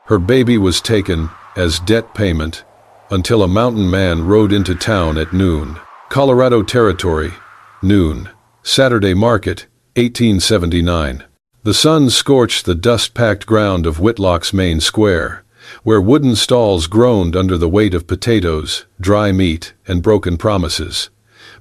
Her baby was taken as debt payment until a mountain man rode into town at noon. Colorado Territory, noon. Saturday market, 1879. The sun scorched the dust-packed ground of Whitlock's main square, where wooden stalls groaned under the weight of potatoes, dry meat, and broken promises.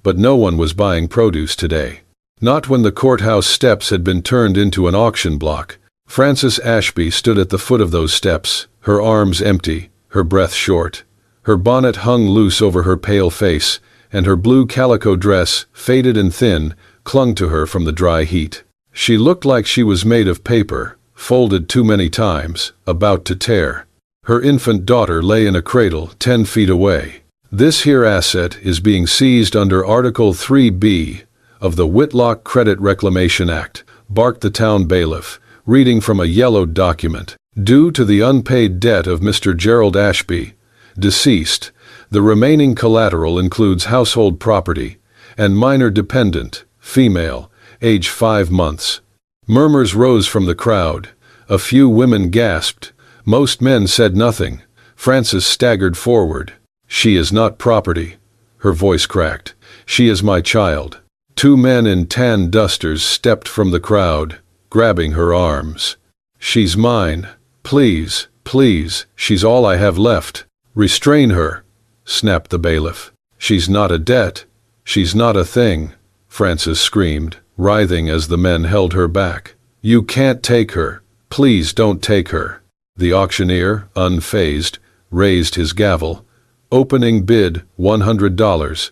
But no one was buying produce today. Not when the courthouse steps had been turned into an auction block. Frances Ashby stood at the foot of those steps, her arms empty, her breath short. Her bonnet hung loose over her pale face, and her blue calico dress, faded and thin, clung to her from the dry heat. She looked like she was made of paper, folded too many times, about to tear. Her infant daughter lay in a cradle 10 feet away. "This here asset is being seized under Article 3B of the Whitlock Credit Reclamation Act," barked the town bailiff, reading from a yellowed document. "Due to the unpaid debt of Mr. Gerald Ashby, deceased, the remaining collateral includes household property and minor dependent, female, age 5 months. Murmurs rose from the crowd. A few women gasped. Most men said nothing. Frances staggered forward. "She is not property." Her voice cracked. "She is my child." 2 men in tan dusters stepped from the crowd, grabbing her arms. "She's mine. Please, please, she's all I have left." "Restrain her," snapped the bailiff. "She's not a debt. She's not a thing," Frances screamed, writhing as the men held her back. "You can't take her. Please don't take her." The auctioneer, unfazed, raised his gavel. "Opening bid, $100.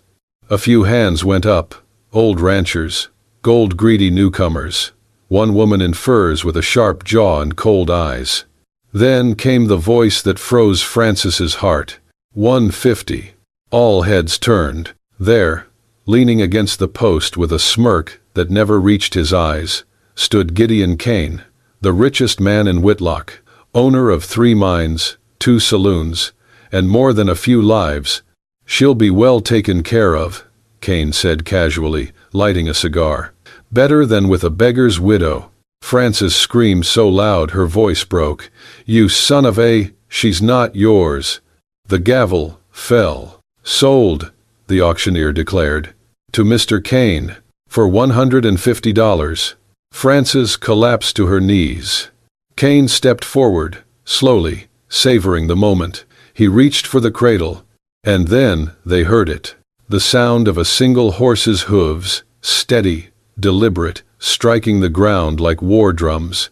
A few hands went up. Old ranchers, gold-greedy newcomers, one woman in furs with a sharp jaw and cold eyes. Then came the voice that froze Frances's heart. $150. All heads turned. There, leaning against the post with a smirk that never reached his eyes, stood Gideon Kane, the richest man in Whitlock, owner of 3 mines, 2 saloons, and more than a few lives. "She'll be well taken care of," Kane said casually, lighting a cigar. "Better than with a beggar's widow." Frances screamed so loud her voice broke. "You son of a, she's not yours." The gavel fell. "Sold," the auctioneer declared. "To Mr. Kane, for $150. Frances collapsed to her knees. Kane stepped forward, slowly, savoring the moment. He reached for the cradle, and then they heard it. The sound of a single horse's hooves, steady, deliberate, striking the ground like war drums.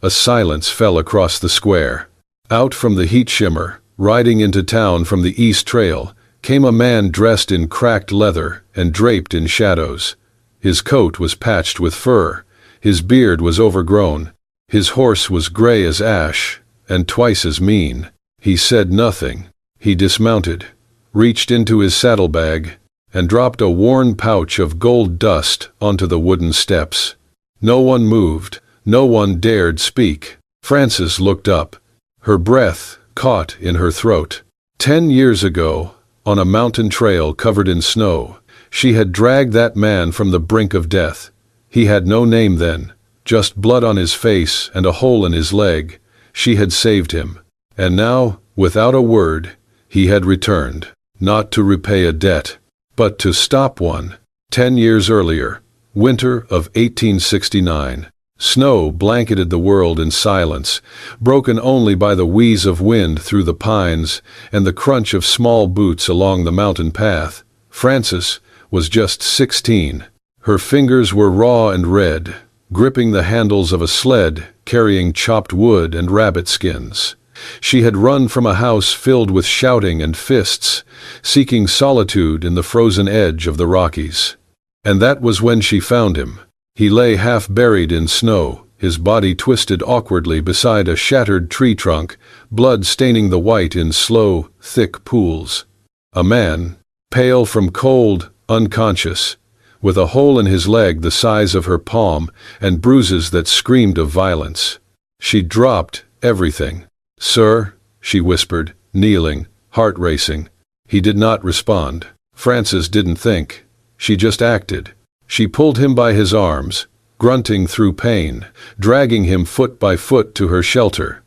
A silence fell across the square. Out from the heat shimmer, riding into town from the East Trail, came a man dressed in cracked leather and draped in shadows. His coat was patched with fur. His beard was overgrown. His horse was gray as ash, and twice as mean. He said nothing. He dismounted, reached into his saddlebag, and dropped a worn pouch of gold dust onto the wooden steps. No one moved. No one dared speak. Frances looked up, her breath caught in her throat. 10 years ago, on a mountain trail covered in snow, she had dragged that man from the brink of death. He had no name then, just blood on his face and a hole in his leg. She had saved him. And now, without a word, he had returned, not to repay a debt, but to stop one. 10 years earlier, winter of 1869. Snow blanketed the world in silence, broken only by the wheeze of wind through the pines and the crunch of small boots along the mountain path. Frances was just 16. Her fingers were raw and red, gripping the handles of a sled carrying chopped wood and rabbit skins. She had run from a house filled with shouting and fists, seeking solitude in the frozen edge of the Rockies. And that was when she found him. He lay half buried in snow, his body twisted awkwardly beside a shattered tree trunk, blood staining the white in slow, thick pools. A man, pale from cold, unconscious, with a hole in his leg the size of her palm and bruises that screamed of violence. She dropped everything. "Sir," she whispered, kneeling, heart racing. He did not respond. Frances didn't think. She just acted. She pulled him by his arms, grunting through pain, dragging him foot by foot to her shelter.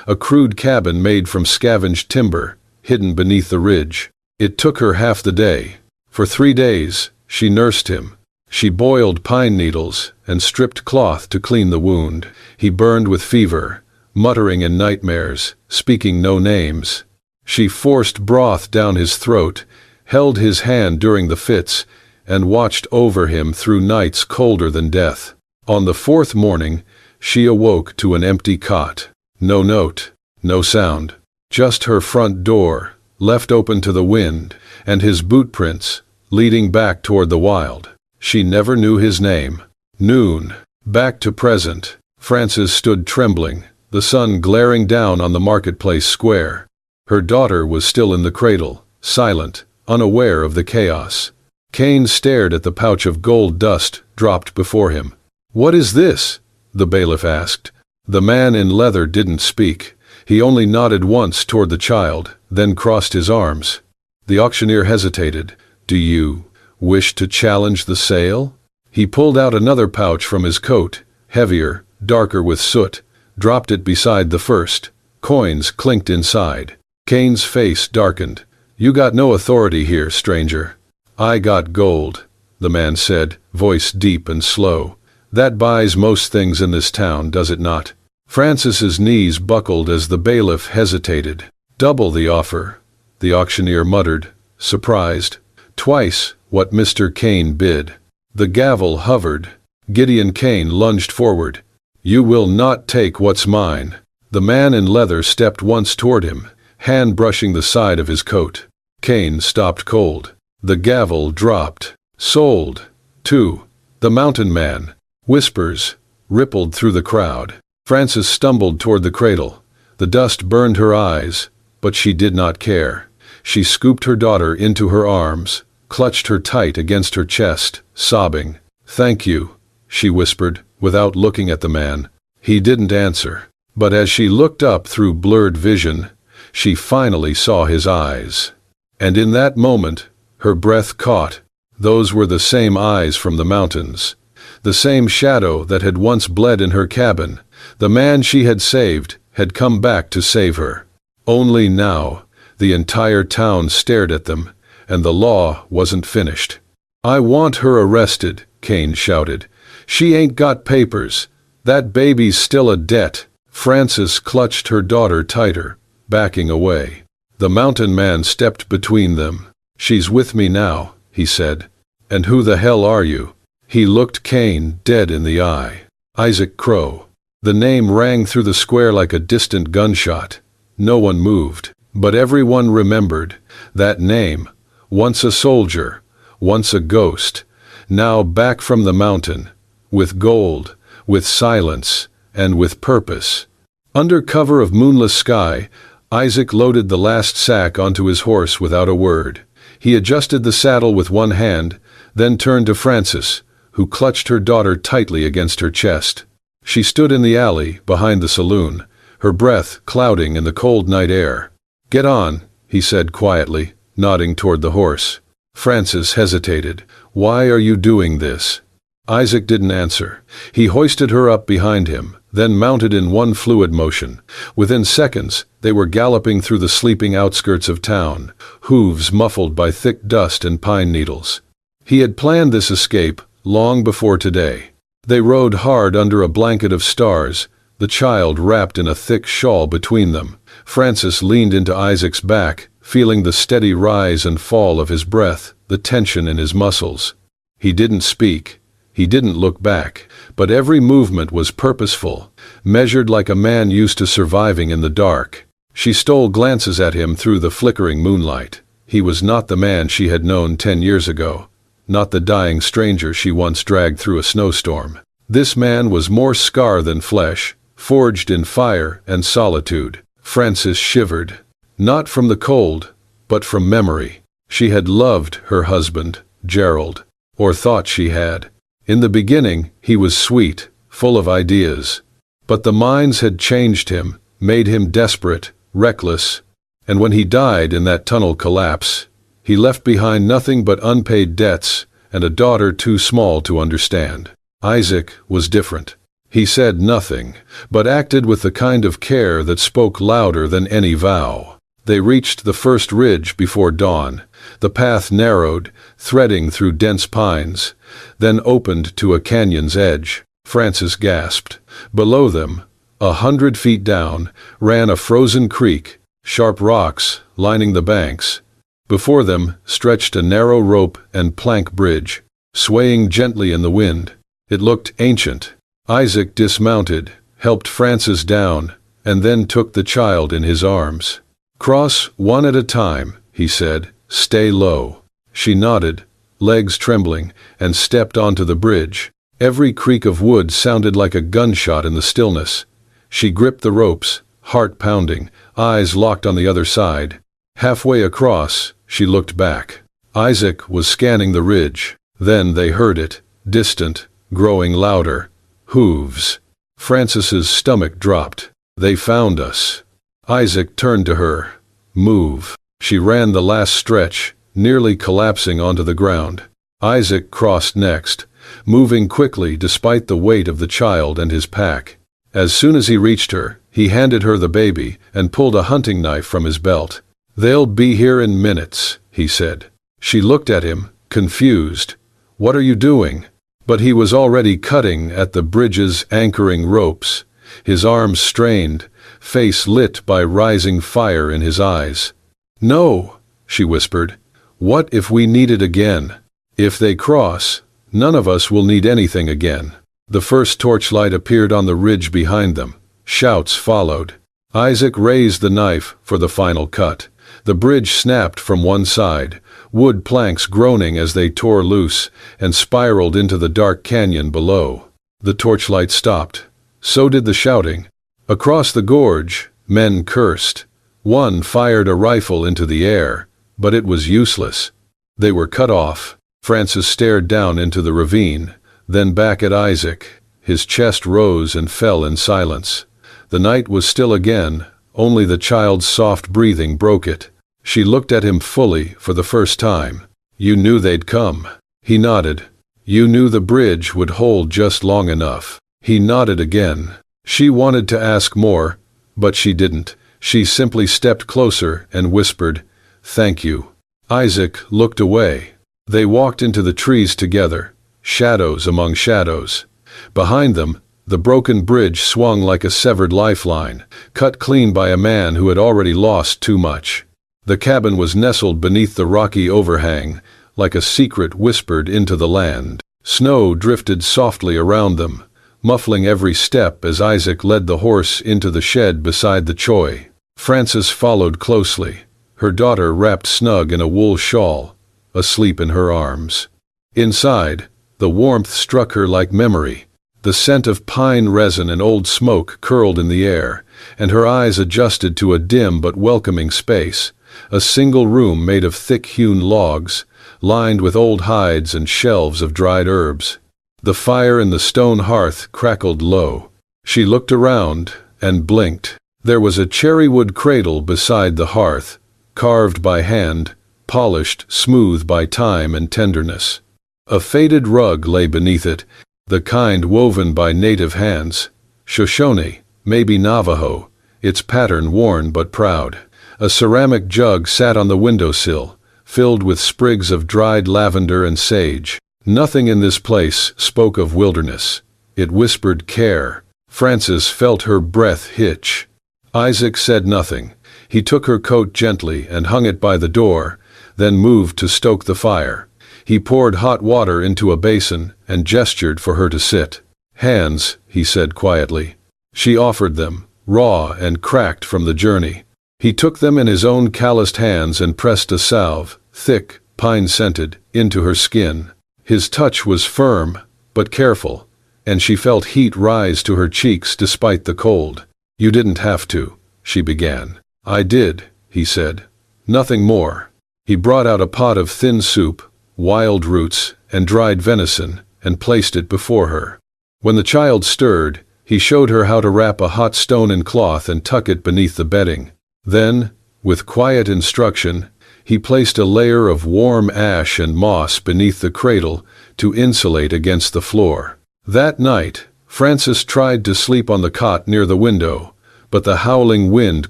a crude cabin made from scavenged timber, hidden beneath the ridge. It took her half the day. For 3 days, she nursed him. She boiled pine needles and stripped cloth to clean the wound. He burned with fever, muttering in nightmares, speaking no names. She forced broth down his throat, held his hand during the fits, and watched over him through nights colder than death. On the 4th morning, she awoke to an empty cot. No note, no sound. Just her front door, left open to the wind, and his boot prints, leading back toward the wild. She never knew his name. Noon. Back to present. Frances stood trembling, the sun glaring down on the marketplace square. Her daughter was still in the cradle, silent, unaware of the chaos. Kane stared at the pouch of gold dust dropped before him. "What is this?" the bailiff asked. The man in leather didn't speak. He only nodded once toward the child, then crossed his arms. The auctioneer hesitated. "Do you wish to challenge the sale?" He pulled out another pouch from his coat, heavier, darker with soot, dropped it beside the first. Coins clinked inside. Kane's face darkened. "You got no authority here, stranger." "I got gold," the man said, voice deep and slow. "That buys most things in this town, does it not?" Frances's knees buckled as the bailiff hesitated. "Double the offer," the auctioneer muttered, surprised. "Twice what Mr. Kane bid." The gavel hovered. Gideon Kane lunged forward. "You will not take what's mine." The man in leather stepped once toward him, hand brushing the side of his coat. Kane stopped cold. The gavel dropped. "Sold. 2. The mountain man." Whispers rippled through the crowd. Frances stumbled toward the cradle. The dust burned her eyes, but she did not care. She scooped her daughter into her arms, clutched her tight against her chest, sobbing. "Thank you," she whispered, without looking at the man. He didn't answer. But as she looked up through blurred vision, she finally saw his eyes. And in that moment, her breath caught. Those were the same eyes from the mountains. The same shadow that had once bled in her cabin. The man she had saved had come back to save her. Only now, the entire town stared at them, and the law wasn't finished. "I want her arrested," Kane shouted. "She ain't got papers. That baby's still a debt." Frances clutched her daughter tighter, backing away. The mountain man stepped between them. "She's with me now," he said. "And who the hell are you?" He looked Kane dead in the eye. Isaac Crow. The name rang through the square like a distant gunshot. No one moved, but everyone remembered. That name, once a soldier, once a ghost, now back from the mountain, with gold, with silence, and with purpose. Under cover of moonless sky, Isaac loaded the last sack onto his horse without a word. He adjusted the saddle with one hand, then turned to Frances, who clutched her daughter tightly against her chest. She stood in the alley behind the saloon, her breath clouding in the cold night air. "Get on," he said quietly, nodding toward the horse. Frances hesitated. "Why are you doing this?" Isaac didn't answer. He hoisted her up behind him, then mounted in one fluid motion. Within seconds, they were galloping through the sleeping outskirts of town, hooves muffled by thick dust and pine needles. He had planned this escape long before today. They rode hard under a blanket of stars, the child wrapped in a thick shawl between them. Frances leaned into Isaac's back, feeling the steady rise and fall of his breath, the tension in his muscles. He didn't speak. He didn't look back, but every movement was purposeful, measured like a man used to surviving in the dark. She stole glances at him through the flickering moonlight. He was not the man she had known 10 years ago, not the dying stranger she once dragged through a snowstorm. This man was more scar than flesh, forged in fire and solitude. Frances shivered, not from the cold, but from memory. She had loved her husband, Gerald, or thought she had. In the beginning, he was sweet, full of ideas. But the mines had changed him, made him desperate, reckless. And when he died in that tunnel collapse, he left behind nothing but unpaid debts and a daughter too small to understand. Isaac was different. He said nothing, but acted with the kind of care that spoke louder than any vow. They reached the first ridge before dawn. The path narrowed, threading through dense pines, then opened to a canyon's edge. Francis gasped. Below them, 100 feet down, ran a frozen creek, sharp rocks lining the banks. Before them stretched a narrow rope and plank bridge, swaying gently in the wind. It looked ancient. Isaac dismounted, helped Francis down, and then took the child in his arms. "Cross one at a time," he said. "Stay low." She nodded, legs trembling, and stepped onto the bridge. Every creak of wood sounded like a gunshot in the stillness. She gripped the ropes, heart pounding, eyes locked on the other side. Halfway across, she looked back. Isaac was scanning the ridge. Then they heard it, distant, growing louder. Hooves. Francis's stomach dropped. "They found us." Isaac turned to her. "Move." She ran the last stretch, nearly collapsing onto the ground. Isaac crossed next, moving quickly despite the weight of the child and his pack. As soon as he reached her, he handed her the baby and pulled a hunting knife from his belt. "They'll be here in minutes," he said. She looked at him, confused. "What are you doing?" But he was already cutting at the bridge's anchoring ropes, his arms strained, face lit by rising fire in his eyes. "No," she whispered. "What if we need it again? If they cross, none of us will need anything again." The first torchlight appeared on the ridge behind them. Shouts followed. Isaac raised the knife for the final cut. The bridge snapped from one side, wood planks groaning as they tore loose and spiraled into the dark canyon below. The torchlight stopped. So did the shouting. Across the gorge, men cursed. One fired a rifle into the air, but it was useless. They were cut off. Francis stared down into the ravine, then back at Isaac. His chest rose and fell in silence. The night was still again, only the child's soft breathing broke it. She looked at him fully for the first time. "You knew they'd come." He nodded. "You knew the bridge would hold just long enough." He nodded again. She wanted to ask more, but she didn't. She simply stepped closer and whispered, "Thank you." Isaac looked away. They walked into the trees together, shadows among shadows. Behind them, the broken bridge swung like a severed lifeline, cut clean by a man who had already lost too much. The cabin was nestled beneath the rocky overhang, like a secret whispered into the land. Snow drifted softly around them, muffling every step as Isaac led the horse into the shed beside the choy. Francis followed closely, her daughter wrapped snug in a wool shawl, asleep in her arms. Inside, the warmth struck her like memory. The scent of pine resin and old smoke curled in the air, and her eyes adjusted to a dim but welcoming space. A single room made of thick-hewn logs, lined with old hides and shelves of dried herbs. The fire in the stone hearth crackled low. She looked around and blinked. There was a cherrywood cradle beside the hearth, carved by hand, polished smooth by time and tenderness. A faded rug lay beneath it, the kind woven by native hands. Shoshone, maybe Navajo, its pattern worn but proud. A ceramic jug sat on the windowsill, filled with sprigs of dried lavender and sage. Nothing in this place spoke of wilderness. It whispered care. Francis felt her breath hitch. Isaac said nothing. He took her coat gently and hung it by the door, then moved to stoke the fire. He poured hot water into a basin and gestured for her to sit. "Hands," he said quietly. She offered them, raw and cracked from the journey. He took them in his own calloused hands and pressed a salve, thick, pine-scented, into her skin. His touch was firm, but careful, and she felt heat rise to her cheeks despite the cold. "You didn't have to," she began. "I did," he said. "Nothing more." He brought out a pot of thin soup, wild roots, and dried venison, and placed it before her. When the child stirred, he showed her how to wrap a hot stone in cloth and tuck it beneath the bedding. Then, with quiet instruction, he placed a layer of warm ash and moss beneath the cradle to insulate against the floor. That night, Frances tried to sleep on the cot near the window, but the howling wind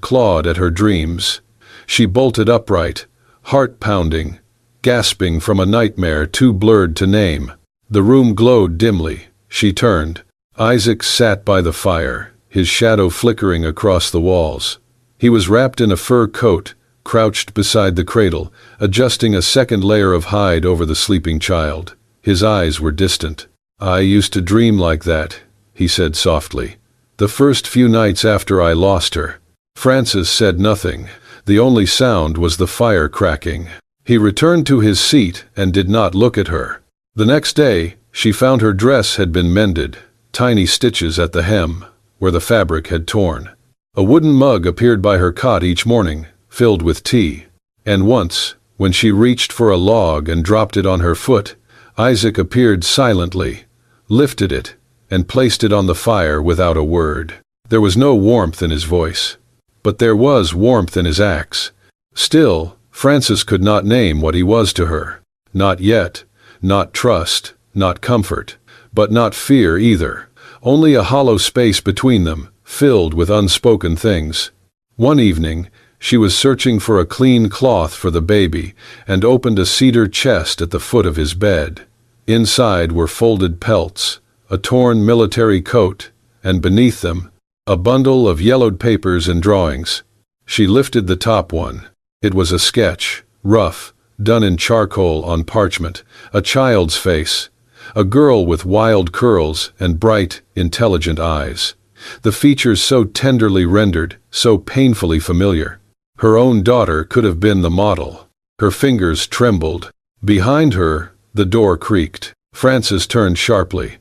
clawed at her dreams. She bolted upright, heart pounding, gasping from a nightmare too blurred to name. The room glowed dimly. She turned. Isaac sat by the fire, his shadow flickering across the walls. He was wrapped in a fur coat, crouched beside the cradle, adjusting a second layer of hide over the sleeping child. His eyes were distant. "I used to dream like that," he said softly. "The first few nights after I lost her." Frances said nothing. The only sound was the fire cracking. He returned to his seat and did not look at her. The next day, she found her dress had been mended, tiny stitches at the hem, where the fabric had torn. A wooden mug appeared by her cot each morning, filled with tea. And once, when she reached for a log and dropped it on her foot, Isaac appeared silently, lifted it, and placed it on the fire without a word. There was no warmth in his voice, but there was warmth in his acts. Still, Frances could not name what he was to her. Not yet, not trust, not comfort, but not fear either. Only a hollow space between them, filled with unspoken things. One evening, she was searching for a clean cloth for the baby and opened a cedar chest at the foot of his bed. Inside were folded pelts, a torn military coat, and beneath them, a bundle of yellowed papers and drawings. She lifted the top one. It was a sketch, rough, done in charcoal on parchment, a child's face, a girl with wild curls and bright, intelligent eyes. The features so tenderly rendered, so painfully familiar. Her own daughter could have been the model. Her fingers trembled. Behind her, the door creaked. Frances turned sharply.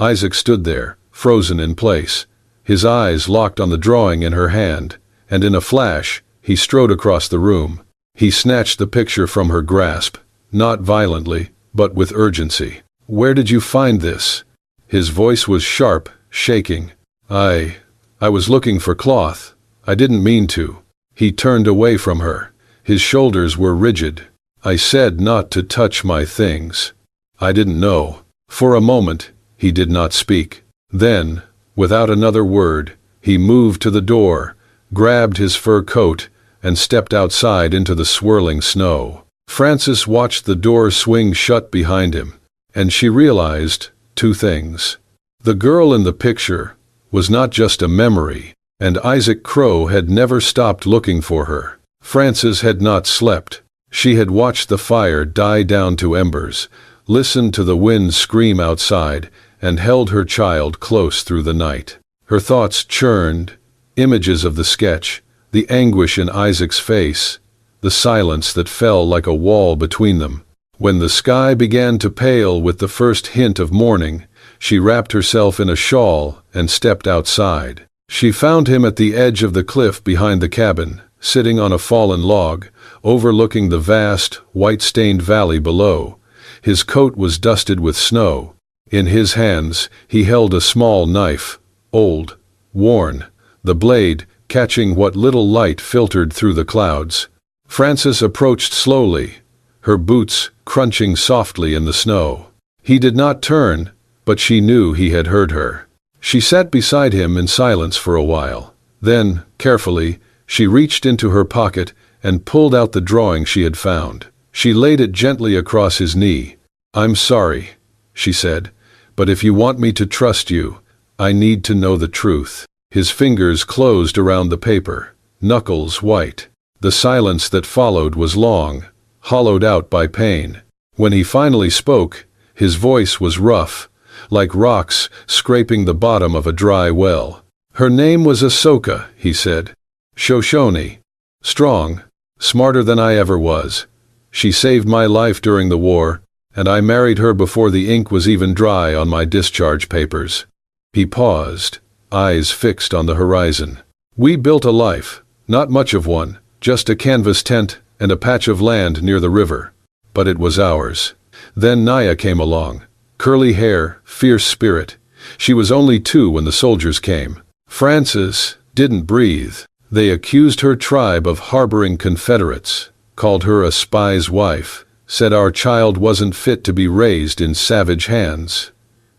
Isaac stood there, frozen in place, his eyes locked on the drawing in her hand, and in a flash, he strode across the room. He snatched the picture from her grasp, not violently, but with urgency. "Where did you find this?" His voice was sharp, shaking. I was looking for cloth. I didn't mean to." He turned away from her. His shoulders were rigid. "I said not to touch my things. I didn't know." For a moment, he did not speak. Then, without another word, he moved to the door, grabbed his fur coat, and stepped outside into the swirling snow. Frances watched the door swing shut behind him, and she realized two things. The girl in the picture was not just a memory, and Isaac Crow had never stopped looking for her. Frances had not slept. She had watched the fire die down to embers, listened to the wind scream outside, and held her child close through the night. Her thoughts churned, images of the sketch, the anguish in Isaac's face, the silence that fell like a wall between them. When the sky began to pale with the first hint of morning, she wrapped herself in a shawl and stepped outside. She found him at the edge of the cliff behind the cabin, sitting on a fallen log, overlooking the vast, white-stained valley below. His coat was dusted with snow. In his hands, he held a small knife, old, worn, the blade catching what little light filtered through the clouds. Frances approached slowly, her boots crunching softly in the snow. He did not turn, but she knew he had heard her. She sat beside him in silence for a while. Then, carefully, she reached into her pocket and pulled out the drawing she had found. She laid it gently across his knee. "I'm sorry," she said, "but if you want me to trust you, I need to know the truth." His fingers closed around the paper, knuckles white. The silence that followed was long, hollowed out by pain. When he finally spoke, his voice was rough, like rocks scraping the bottom of a dry well. "Her name was Ahsoka," he said. "Shoshone. Strong, smarter than I ever was. She saved my life during the war, and I married her before the ink was even dry on my discharge papers." He paused, eyes fixed on the horizon. "We built a life, not much of one, just a canvas tent and a patch of land near the river. But it was ours. Then Naya came along. Curly hair, fierce spirit. She was only 2 when the soldiers came. Frances didn't breathe. They accused her tribe of harboring Confederates, called her a spy's wife, said our child wasn't fit to be raised in savage hands."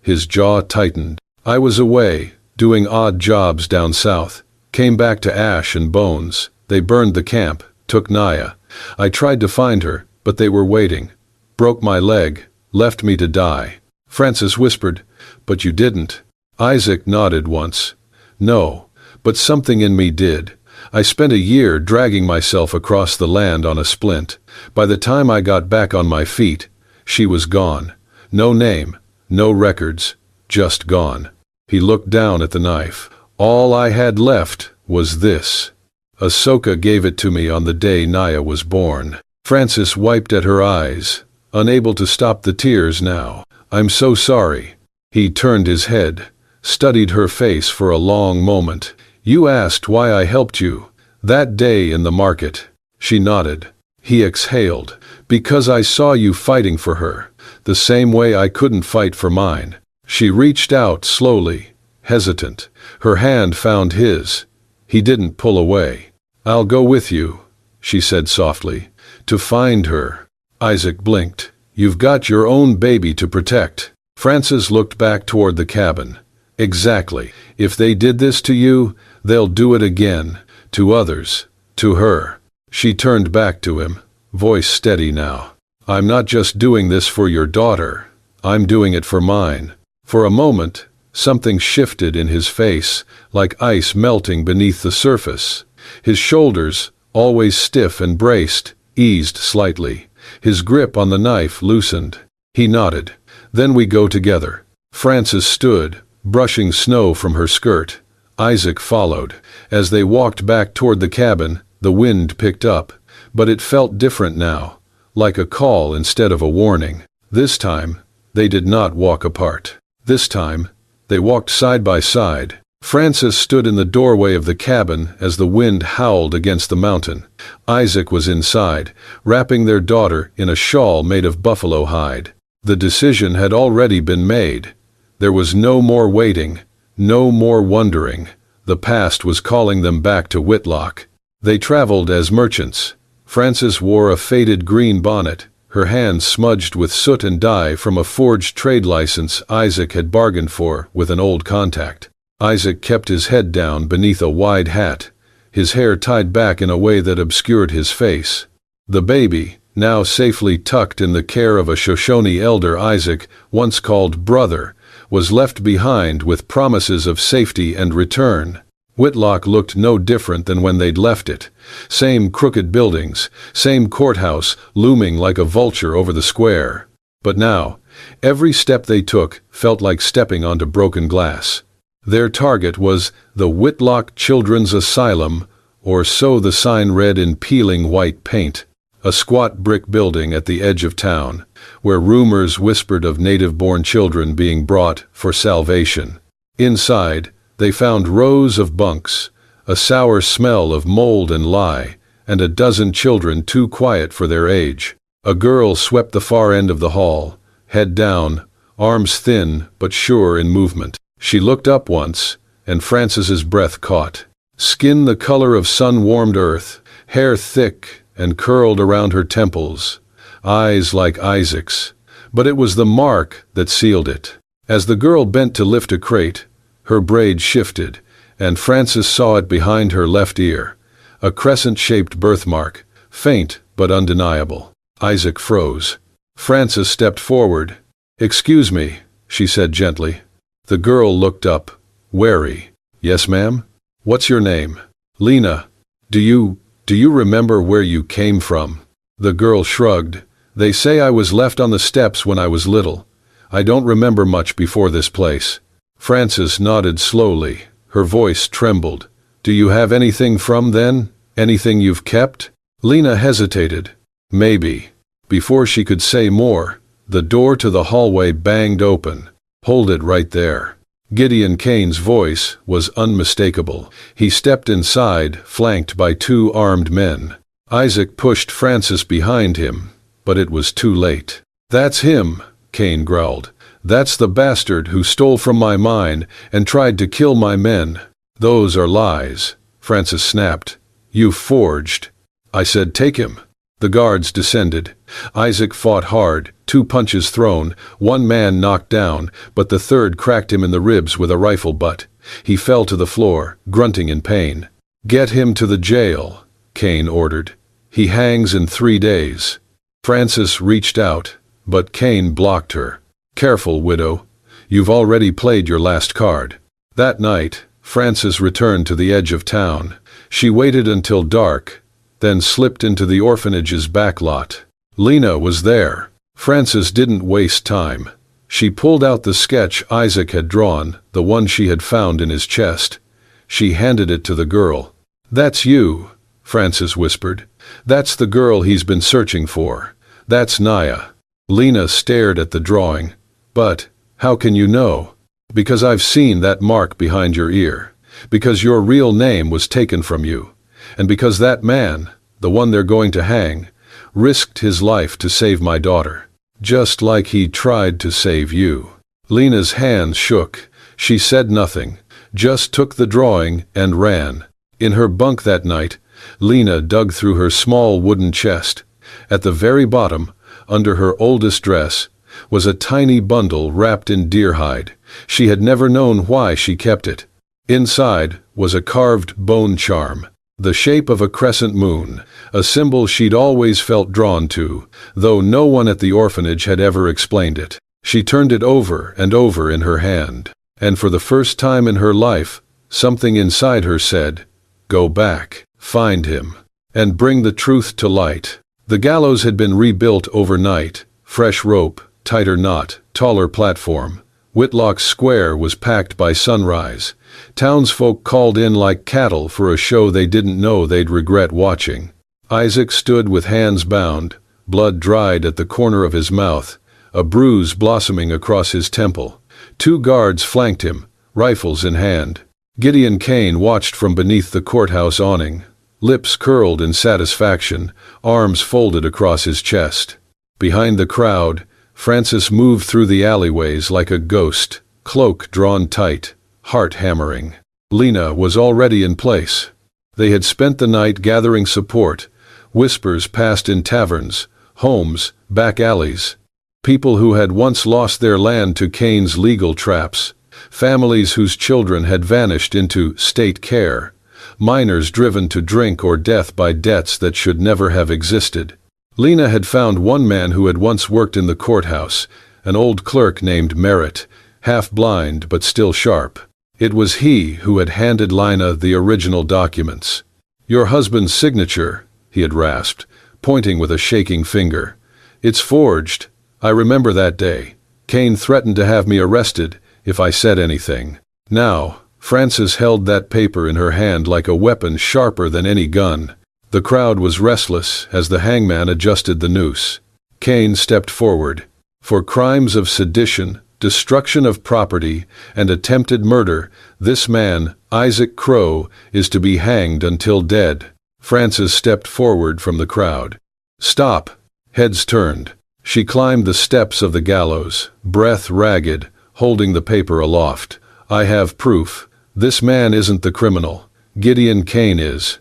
His jaw tightened. I was away, doing odd jobs down south. Came back to ash and bones. They burned the camp, took Naya. I tried to find her, but they were waiting. Broke my leg, left me to die. Francis whispered, "But you didn't." Isaac nodded once. "No, but something in me did. I spent a year dragging myself across the land on a splint. By the time I got back on my feet, she was gone. No name, no records, just gone." He looked down at the knife. "All I had left was this. Ahsoka gave it to me on the day Naya was born." Francis wiped at her eyes, unable to stop the tears now. "I'm so sorry." He turned his head, studied her face for a long moment. "You asked why I helped you that day in the market." She nodded. He exhaled. "Because I saw you fighting for her, the same way I couldn't fight for mine." She reached out slowly, hesitant. Her hand found his. He didn't pull away. "I'll go with you," she said softly, "to find her." Isaac blinked. "You've got your own baby to protect." Francis looked back toward the cabin. "Exactly. If they did this to you, they'll do it again. To others. To her." She turned back to him, voice steady now. "I'm not just doing this for your daughter. I'm doing it for mine." For a moment, something shifted in his face, like ice melting beneath the surface. His shoulders, always stiff and braced, eased slightly. His grip on the knife loosened. He nodded. "Then we go together." Francis stood, brushing snow from her skirt. Isaac followed. As they walked back toward the cabin, the wind picked up, but it felt different now, like a call instead of a warning. This time, they did not walk apart. This time, they walked side by side. Francis stood in the doorway of the cabin as the wind howled against the mountain. Isaac was inside, wrapping their daughter in a shawl made of buffalo hide. The decision had already been made. There was no more waiting, no more wondering. The past was calling them back to Whitlock. They traveled as merchants. Francis wore a faded green bonnet, her hands smudged with soot and dye from a forged trade license Isaac had bargained for with an old contact. Isaac kept his head down beneath a wide hat, his hair tied back in a way that obscured his face. The baby, now safely tucked in the care of a Shoshone elder Isaac once called brother, was left behind with promises of safety and return. Whitlock looked no different than when they'd left it. Same crooked buildings, same courthouse looming like a vulture over the square. But now, every step they took felt like stepping onto broken glass. Their target was the Whitlock Children's Asylum, or so the sign read in peeling white paint. A squat brick building at the edge of town, where rumors whispered of native-born children being brought for salvation. Inside, they found rows of bunks, a sour smell of mold and lye, and a dozen children too quiet for their age. A girl swept the far end of the hall, head down, arms thin but sure in movement. She looked up once, and Francis's breath caught. Skin the color of sun-warmed earth, hair thick and curled around her temples, eyes like Isaac's. But it was the mark that sealed it. As the girl bent to lift a crate, her braid shifted, and Francis saw it behind her left ear, a crescent-shaped birthmark, faint but undeniable. Isaac froze. Francis stepped forward. "Excuse me," she said gently. The girl looked up, wary. "Yes, ma'am? What's your name?" "Lena. Do you remember where you came from?" The girl shrugged. "They say I was left on the steps when I was little. I don't remember much before this place." Francis nodded slowly. Her voice trembled. "Do you have anything from then? Anything you've kept?" Lena hesitated. "Maybe." Before she could say more, the door to the hallway banged open. "Hold it right there." Gideon Kane's voice was unmistakable. He stepped inside, flanked by two armed men. Isaac pushed Francis behind him, but it was too late. "That's him," Kane growled. "That's the bastard who stole from my mine and tried to kill my men." "Those are lies," Francis snapped. "You forged." "I said take him." The guards descended. Isaac fought hard, 2 punches thrown, 1 man knocked down, but the third cracked him in the ribs with a rifle butt. He fell to the floor, grunting in pain. "Get him to the jail," Cain ordered. "He hangs in 3 days." Frances reached out, but Cain blocked her. "Careful, widow. You've already played your last card." That night, Frances returned to the edge of town. She waited until dark, then slipped into the orphanage's back lot. Lena was there. Frances didn't waste time. She pulled out the sketch Isaac had drawn, the one she had found in his chest. She handed it to the girl. "That's you," Frances whispered. "That's the girl he's been searching for. That's Naya." Lena stared at the drawing. "But how can you know?" "Because I've seen that mark behind your ear. Because your real name was taken from you. And because that man, the one they're going to hang, risked his life to save my daughter. Just like he tried to save you." Lena's hands shook. She said nothing, just took the drawing and ran. In her bunk that night, Lena dug through her small wooden chest. At the very bottom, under her oldest dress, was a tiny bundle wrapped in deer hide. She had never known why she kept it. Inside was a carved bone charm, the shape of a crescent moon, a symbol she'd always felt drawn to, though no one at the orphanage had ever explained it. She turned it over and over in her hand, and for the first time in her life, something inside her said, "Go back, find him, and bring the truth to light." The gallows had been rebuilt overnight, fresh rope, tighter knot, taller platform. Whitlock Square was packed by sunrise. Townsfolk called in like cattle for a show they didn't know they'd regret watching. Isaac stood with hands bound, blood dried at the corner of his mouth, a bruise blossoming across his temple. 2 guards flanked him, rifles in hand. Gideon Cain watched from beneath the courthouse awning, lips curled in satisfaction, arms folded across his chest. Behind the crowd, Frances moved through the alleyways like a ghost, cloak drawn tight, heart hammering. Lena was already in place. They had spent the night gathering support. Whispers passed in taverns, homes, back alleys. People who had once lost their land to Cain's legal traps. Families whose children had vanished into state care. Minors driven to drink or death by debts that should never have existed. Lena had found one man who had once worked in the courthouse, an old clerk named Merritt, half-blind but still sharp. It was he who had handed Lena the original documents. "Your husband's signature," he had rasped, pointing with a shaking finger. "It's forged. I remember that day. Cain threatened to have me arrested if I said anything." Now, Frances held that paper in her hand like a weapon sharper than any gun. The crowd was restless as the hangman adjusted the noose. Cain stepped forward. "For crimes of sedition, destruction of property, and attempted murder, this man, Isaac Crow, is to be hanged until dead." Frances stepped forward from the crowd. "Stop!" Heads turned. She climbed the steps of the gallows, breath ragged, holding the paper aloft. "I have proof. This man isn't the criminal. Gideon Cain is."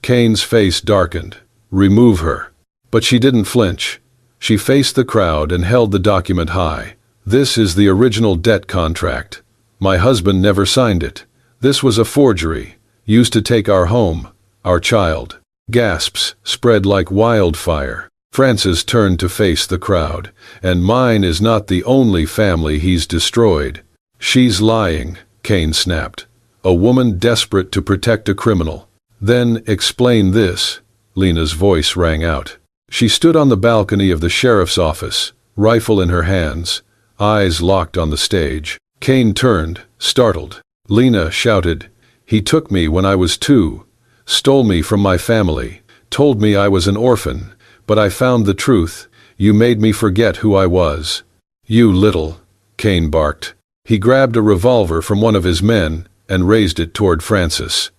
Cain's face darkened. "Remove her." But she didn't flinch. She faced the crowd and held the document high. "This is the original debt contract. My husband never signed it. This was a forgery, used to take our home, our child." Gasps spread like wildfire. Frances turned to face the crowd. "And mine is not the only family he's destroyed." "She's lying," Cain snapped. "A woman desperate to protect a criminal." "Then explain this," Lena's voice rang out. She stood on the balcony of the sheriff's office, rifle in her hands, eyes locked on the stage. Cain turned, startled. Lena shouted, "He took me when I was 2, stole me from my family, told me I was an orphan, but I found the truth. You made me forget who I was." "You little," Cain barked. He grabbed a revolver from one of his men and raised it toward Frances.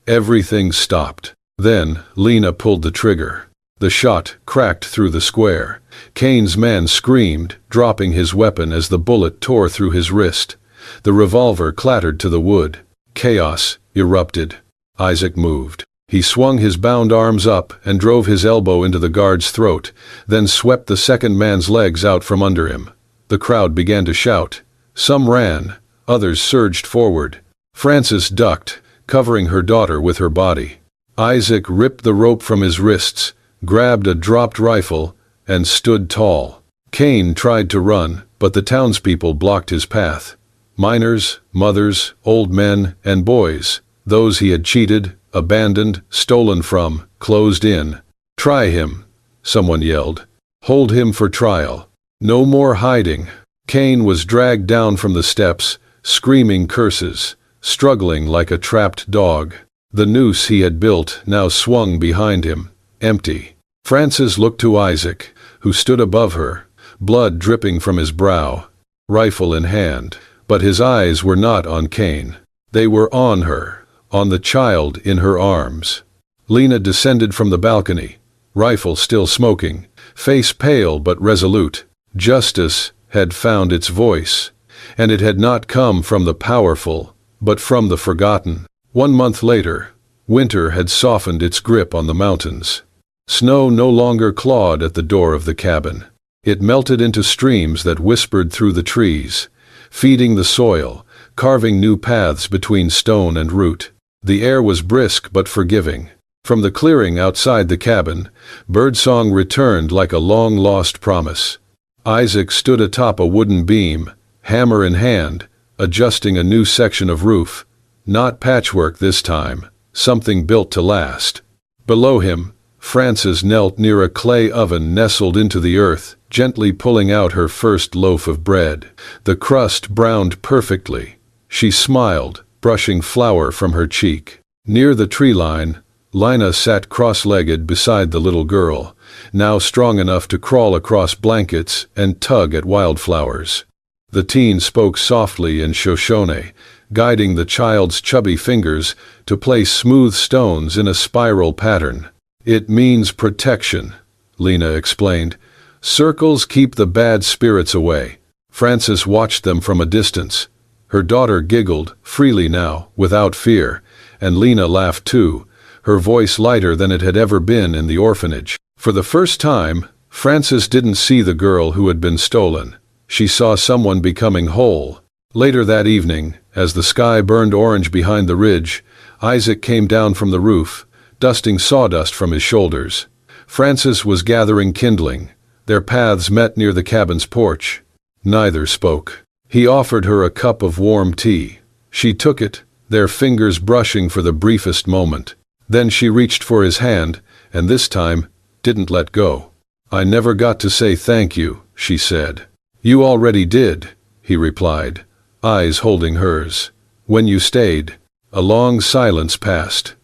Everything stopped. Then Lena pulled the trigger. The shot cracked through the square. Cain's man screamed, dropping his weapon as the bullet tore through his wrist. The revolver clattered to the wood. Chaos erupted. Isaac moved. He swung his bound arms up and drove his elbow into the guard's throat, then swept the second man's legs out from under him. The crowd began to shout. Some ran, others surged forward. Frances ducked, covering her daughter with her body. Isaac ripped the rope from his wrists, grabbed a dropped rifle, and stood tall. Cain tried to run, but the townspeople blocked his path. Miners, mothers, old men, and boys, those he had cheated, abandoned, stolen from, closed in. "Try him," someone yelled. "Hold him for trial. No more hiding." Cain was dragged down from the steps, screaming curses, struggling like a trapped dog. The noose he had built now swung behind him, empty. Frances looked to Isaac, who stood above her, blood dripping from his brow, rifle in hand. But his eyes were not on Cain. They were on her, on the child in her arms. Lena descended from the balcony, rifle still smoking, face pale but resolute. Justice had found its voice, and it had not come from the powerful, but from the forgotten. 1 month later, winter had softened its grip on the mountains. Snow no longer clawed at the door of the cabin. It melted into streams that whispered through the trees, feeding the soil, carving new paths between stone and root. The air was brisk but forgiving. From the clearing outside the cabin, birdsong returned like a long-lost promise. Isaac stood atop a wooden beam, hammer in hand, adjusting a new section of roof. Not patchwork this time, something built to last. Below him, Frances knelt near a clay oven nestled into the earth, gently pulling out her first loaf of bread. The crust browned perfectly. She smiled, brushing flour from her cheek. Near the tree line, Lina sat cross-legged beside the little girl, now strong enough to crawl across blankets and tug at wildflowers. The teen spoke softly in Shoshone, guiding the child's chubby fingers to place smooth stones in a spiral pattern. "It means protection," Lena explained. "Circles keep the bad spirits away." Frances watched them from a distance. Her daughter giggled, freely now, without fear, and Lena laughed too, her voice lighter than it had ever been in the orphanage. For the first time, Frances didn't see the girl who had been stolen. She saw someone becoming whole. Later that evening, as the sky burned orange behind the ridge, Isaac came down from the roof, dusting sawdust from his shoulders. Frances was gathering kindling. Their paths met near the cabin's porch. Neither spoke. He offered her a cup of warm tea. She took it, their fingers brushing for the briefest moment. Then she reached for his hand, and this time, didn't let go. "I never got to say thank you," she said. "You already did," he replied, eyes holding hers. "When you stayed." A long silence passed.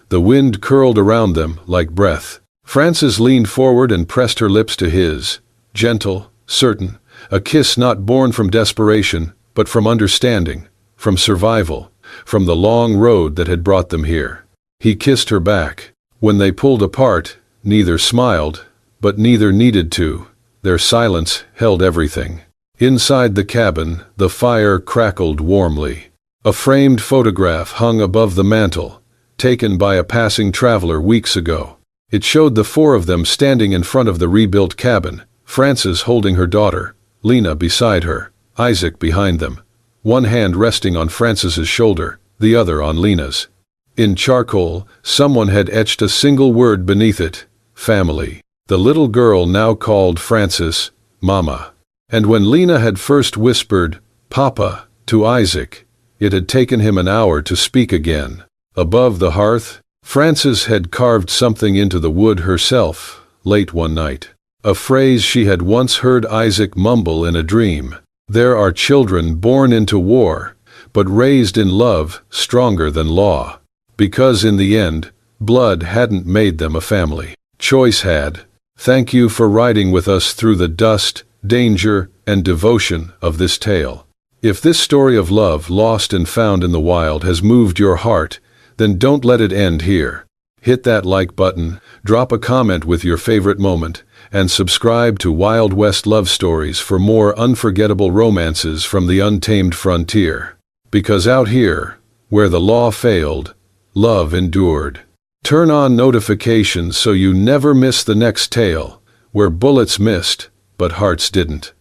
The wind curled around them like breath. Frances leaned forward and pressed her lips to his. Gentle, certain, a kiss not born from desperation, but from understanding, from survival, from the long road that had brought them here. He kissed her back. When they pulled apart, neither smiled, but neither needed to. Their silence held everything. Inside the cabin, the fire crackled warmly. A framed photograph hung above the mantel, taken by a passing traveler weeks ago. It showed the four of them standing in front of the rebuilt cabin, Frances holding her daughter, Lena beside her, Isaac behind them, one hand resting on Frances's shoulder, the other on Lena's. In charcoal, someone had etched a single word beneath it: family. The little girl now called Frances Mama. And when Lena had first whispered, Papa, to Isaac, it had taken him an hour to speak again. Above the hearth, Frances had carved something into the wood herself, late one night. A phrase she had once heard Isaac mumble in a dream. "There are children born into war, but raised in love, stronger than law." Because in the end, blood hadn't made them a family. Choice had. Thank you for riding with us through the dust, danger, and devotion of this tale. If this story of love lost and found in the wild has moved your heart, then don't let it end here. Hit that like button, drop a comment with your favorite moment, and subscribe to Wild West Love Stories for more unforgettable romances from the untamed frontier. Because out here, where the law failed, love endured. Turn on notifications so you never miss the next tale, where bullets missed, but hearts didn't.